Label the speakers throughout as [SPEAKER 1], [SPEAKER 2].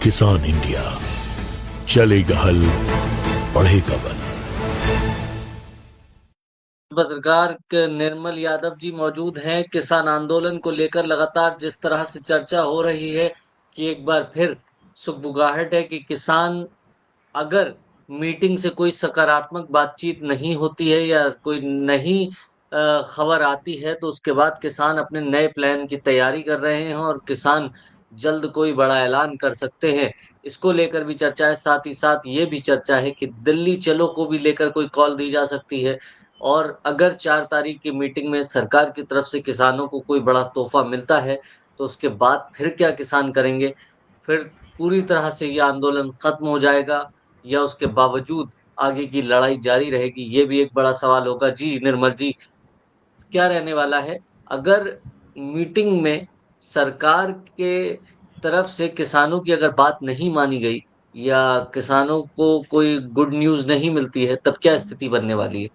[SPEAKER 1] किसान इंडिया, चलेगा हल, बढ़ेगा बल।
[SPEAKER 2] पत्रकार निर्मल यादव जी मौजूद हैं। किसान आंदोलन को लेकर लगातार जिस तरह से चर्चा हो रही है कि एक बार फिर सुगबुगाहट है कि किसान अगर मीटिंग से कोई सकारात्मक बातचीत नहीं होती है या कोई नई खबर आती है तो उसके बाद किसान अपने नए प्लान की तैयारी कर रहे हैं और किसान जल्द कोई बड़ा ऐलान कर सकते हैं। इसको लेकर भी चर्चा है। साथ ही साथ ये भी चर्चा है कि दिल्ली चलो को भी लेकर कोई कॉल दी जा सकती है और अगर 4 तारीख की मीटिंग में सरकार की तरफ से किसानों को कोई बड़ा तोहफा मिलता है तो उसके बाद फिर क्या किसान करेंगे? फिर पूरी तरह से ये आंदोलन खत्म हो जाएगा या उसके बावजूद आगे की लड़ाई जारी रहेगी, ये भी एक बड़ा सवाल होगा। जी निर्मल जी, क्या रहने वाला है अगर मीटिंग में सरकार के तरफ से किसानों की अगर बात नहीं मानी गई या किसानों को कोई गुड न्यूज़ नहीं मिलती है, तब क्या स्थिति बनने वाली है?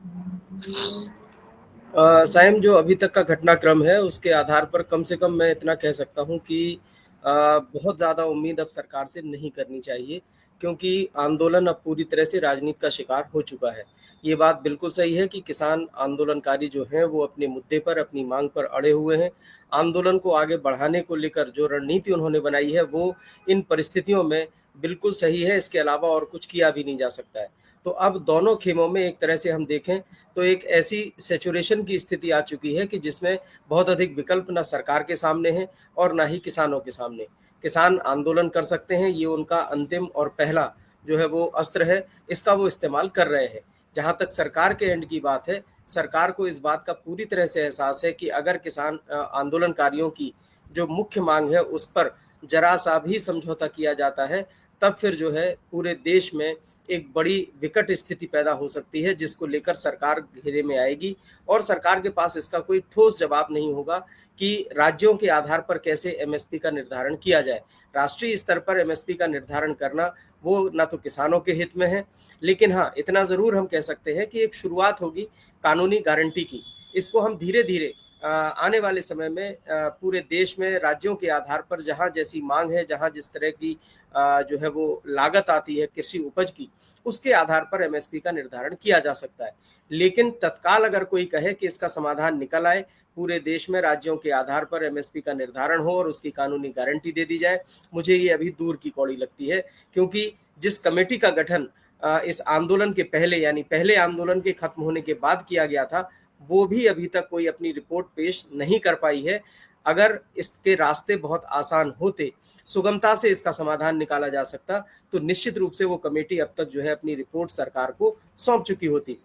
[SPEAKER 3] साइम, जो अभी तक का घटनाक्रम है उसके आधार पर कम से कम मैं इतना कह सकता हूँ कि बहुत ज़्यादा उम्मीद अब सरकार से नहीं करनी चाहिए, क्योंकि आंदोलन अब पूरी तरह से राजनीति का शिकार हो चुका है। ये बात बिल्कुल सही है कि किसान आंदोलनकारी जो हैं वो अपने मुद्दे पर, अपनी मांग पर अड़े हुए हैं। आंदोलन को आगे बढ़ाने को लेकर जो रणनीति उन्होंने बनाई है वो इन परिस्थितियों में बिल्कुल सही है, इसके अलावा और कुछ किया भी नहीं जा सकता है। तो अब दोनों खेमों में एक तरह से हम देखें तो एक ऐसी सैचुरेशन की स्थिति आ चुकी है कि जिसमें बहुत अधिक विकल्प ना सरकार के सामने हैं और ना ही किसानों के सामने। किसान आंदोलन कर सकते हैं, ये उनका अंतिम और पहला जो है वो अस्त्र है, इसका वो इस्तेमाल कर रहे हैं। जहाँ तक सरकार के एंड की बात है, सरकार को इस बात का पूरी तरह से एहसास है कि अगर किसान आंदोलनकारियों की जो मुख्य मांग है उस पर जरा सा भी समझौता किया जाता है, तब फिर जो है पूरे देश में एक बड़ी विकट स्थिति पैदा हो सकती है, जिसको लेकर सरकार घेरे में आएगी और सरकार के पास इसका कोई ठोस जवाब नहीं होगा कि राज्यों के आधार पर कैसे एमएसपी का निर्धारण किया जाए। राष्ट्रीय स्तर पर एमएसपी का निर्धारण करना वो ना तो किसानों के हित में है, लेकिन हाँ, इतना ज़रूर हम कह सकते हैं कि एक शुरुआत होगी कानूनी गारंटी की। इसको हम धीरे धीरे आने वाले समय में पूरे देश में राज्यों के आधार पर जहाँ जैसी मांग है, जहाँ जिस तरह की जो है वो लागत आती है कृषि उपज की, उसके आधार पर एमएसपी का निर्धारण किया जा सकता है। लेकिन तत्काल अगर कोई कहे कि इसका समाधान निकल आए, पूरे देश में राज्यों के आधार पर एमएसपी का निर्धारण हो और उसकी कानूनी गारंटी दे दी जाए, मुझे ये अभी दूर की कौड़ी लगती है। क्योंकि जिस कमेटी का गठन इस आंदोलन के पहले, यानी पहले आंदोलन के खत्म होने के बाद किया गया था, वो भी अभी तक कोई अपनी रिपोर्ट पेश नहीं कर पाई है। अगर इसके रास्ते बहुत आसान होते, सुगमता से इसका समाधान निकाला जा सकता, तो निश्चित रूप से वो कमेटी अब तक जो है अपनी रिपोर्ट सरकार को सौंप चुकी होती।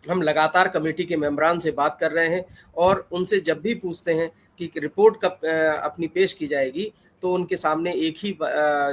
[SPEAKER 3] हम लगातार कमेटी के मेंबरान से बात कर रहे हैं और उनसे जब भी पूछते हैं कि रिपोर्ट कब अपनी पेश की जाएगी, तो उनके सामने एक ही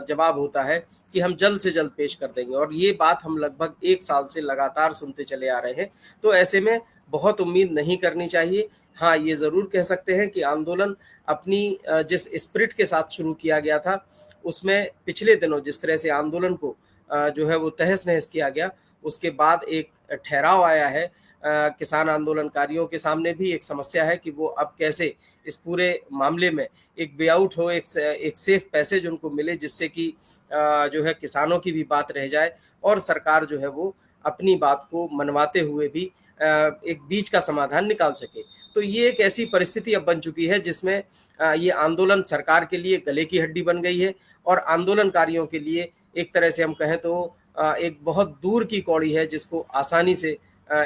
[SPEAKER 3] जवाब होता है कि हम जल्द से जल्द पेश कर देंगे। और ये बात हम लगभग 1 साल से लगातार सुनते चले आ रहे हैं। तो ऐसे में बहुत उम्मीद नहीं करनी चाहिए। हाँ, ये ज़रूर कह सकते हैं कि आंदोलन अपनी जिस स्पिरिट के साथ शुरू किया गया था, उसमें पिछले दिनों जिस तरह से आंदोलन को जो है वो तहस-नहस किया गया, उसके बाद एक ठहराव आया है। किसान आंदोलनकारियों के सामने भी एक समस्या है कि वो अब कैसे इस पूरे मामले में एक वे आउट हो, एक सेफ पैसेज उनको मिले, जिससे कि जो है किसानों की भी बात रह जाए और सरकार जो है वो अपनी बात को मनवाते हुए भी एक बीच का समाधान निकाल सके। तो ये एक ऐसी परिस्थिति अब बन चुकी है जिसमें ये आंदोलन सरकार के लिए गले की हड्डी बन गई है और आंदोलनकारियों के लिए एक तरह से हम कहें तो एक बहुत दूर की कौड़ी है, जिसको आसानी से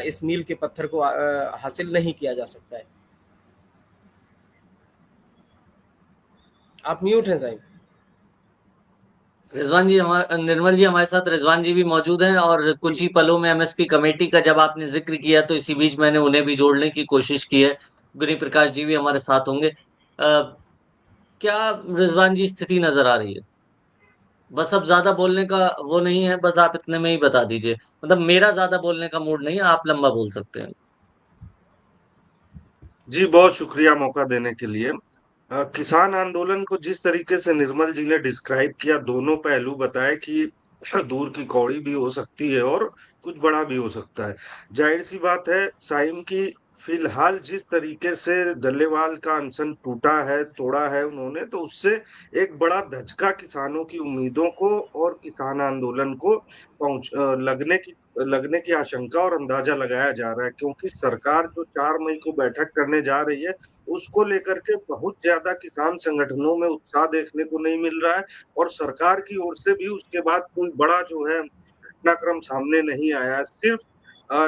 [SPEAKER 3] इस मील के पत्थर को हासिल नहीं किया जा सकता है। आप म्यूट हैं साहब।
[SPEAKER 2] रिजवान जी, हमारे निर्मल जी हमारे साथ रिजवान जी भी मौजूद हैं और कुछ ही पलों में एमएसपी कमेटी का जब आपने जिक्र किया तो इसी बीच मैंने उन्हें भी जोड़ने की कोशिश की है। गुनी प्रकाश जी भी हमारे साथ होंगे। क्या रिजवान जी स्थिति नजर आ रही है? बस अब ज्यादा बोलने का वो नहीं है, बस आप इतने में ही बता दीजिए। मतलब मेरा ज्यादा बोलने का मूड नहीं है, आप लंबा बोल सकते हैं।
[SPEAKER 4] जी, बहुत शुक्रिया मौका देने के लिए। किसान आंदोलन को जिस तरीके से निर्मल जी ने डिस्क्राइब किया, दोनों पहलू बताए कि दूर की कौड़ी भी हो सकती है और कुछ बड़ा भी हो सकता है। जाहिर सी बात है साइम की फिलहाल जिस तरीके से डल्लेवाल का अनशन टूटा है, तोड़ा है उन्होंने, तो उससे एक बड़ा धचका किसानों की उम्मीदों को और किसान आंदोलन को लगने की आशंका और अंदाजा लगाया जा रहा है, क्योंकि सरकार जो 4 मई को बैठक करने जा रही है, उसको लेकर के बहुत ज्यादा किसान संगठनों में उत्साह देखने को नहीं मिल रहा है, और सरकार की ओर से भी उसके बाद कोई बड़ा जो है घटनाक्रम सामने नहीं आया है। सिर्फ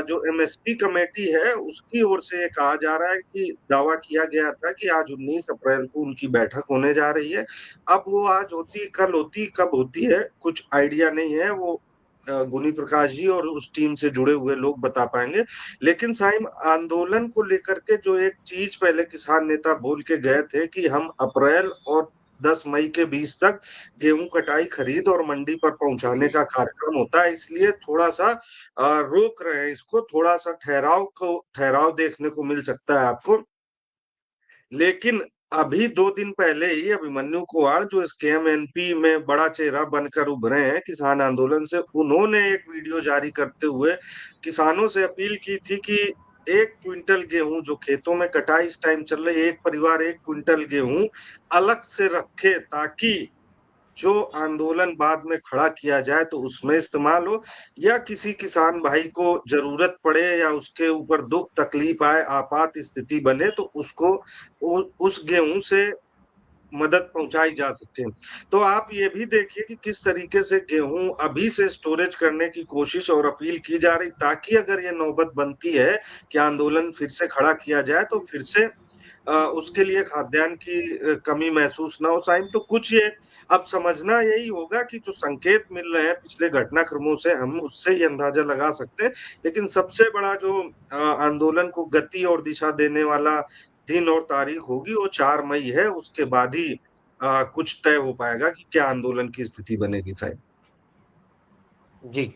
[SPEAKER 4] जो एमएसपी कमेटी है उसकी ओर से ये कहा जा रहा है कि दावा किया गया था कि आज 19 अप्रैल को उनकी बैठक होने जा रही है। अब वो आज होती, कल होती, कब होती है कुछ आइडिया नहीं है, वो गुनी प्रकाश जी और उस टीम से जुड़े हुए लोग बता पाएंगे। लेकिन साइम, आंदोलन को लेकर के जो एक चीज पहले किसान नेता बोल के गए थे कि हम अप्रैल और 10 मई के बीच तक गेहूं कटाई, खरीद और मंडी पर पहुंचाने का कार्यक्रम होता है, इसलिए थोड़ा सा रोक रहे हैं इसको, थोड़ा सा ठहराव देखने को मिल सकता है आपको। लेकिन अभी 2 दिन पहले ही अभिमन्यु कुमार, जो SKM-NP में बड़ा चेहरा बनकर उभरे हैं किसान आंदोलन से, उन्होंने एक वीडियो जारी करते हुए किसानों से अपील की थी कि 1 क्विंटल गेहूं जो खेतों में कटाई इस टाइम चल रही है, एक परिवार 1 क्विंटल गेहूं अलग से रखे, ताकि जो आंदोलन बाद में खड़ा किया जाए तो उसमें इस्तेमाल हो, या किसी किसान भाई को जरूरत पड़े या उसके ऊपर दुख तकलीफ आए, आपात स्थिति बने, तो उसको उस गेहूं से मदद पहुंचाई जा सके। तो आप ये भी देखिए कि किस तरीके से गेहूं अभी से स्टोरेज करने की कोशिश और अपील की जा रही, ताकि अगर ये नौबत बनती है कि आंदोलन फिर से खड़ा किया जाए तो फिर से उसके लिए खाद्यान्न की कमी महसूस ना हो। साइम, तो कुछ ये अब समझना यही होगा कि जो संकेत मिल रहे हैं पिछले घटनाक्रमों से, हम उससे ये अंदाजा लगा सकते हैं। लेकिन सबसे बड़ा जो आंदोलन को गति और दिशा देने वाला दिन और तारीख होगी वो 4 मई है, उसके बाद ही कुछ तय हो पाएगा कि क्या आंदोलन की स्थिति बनेगी। साइम
[SPEAKER 2] जी।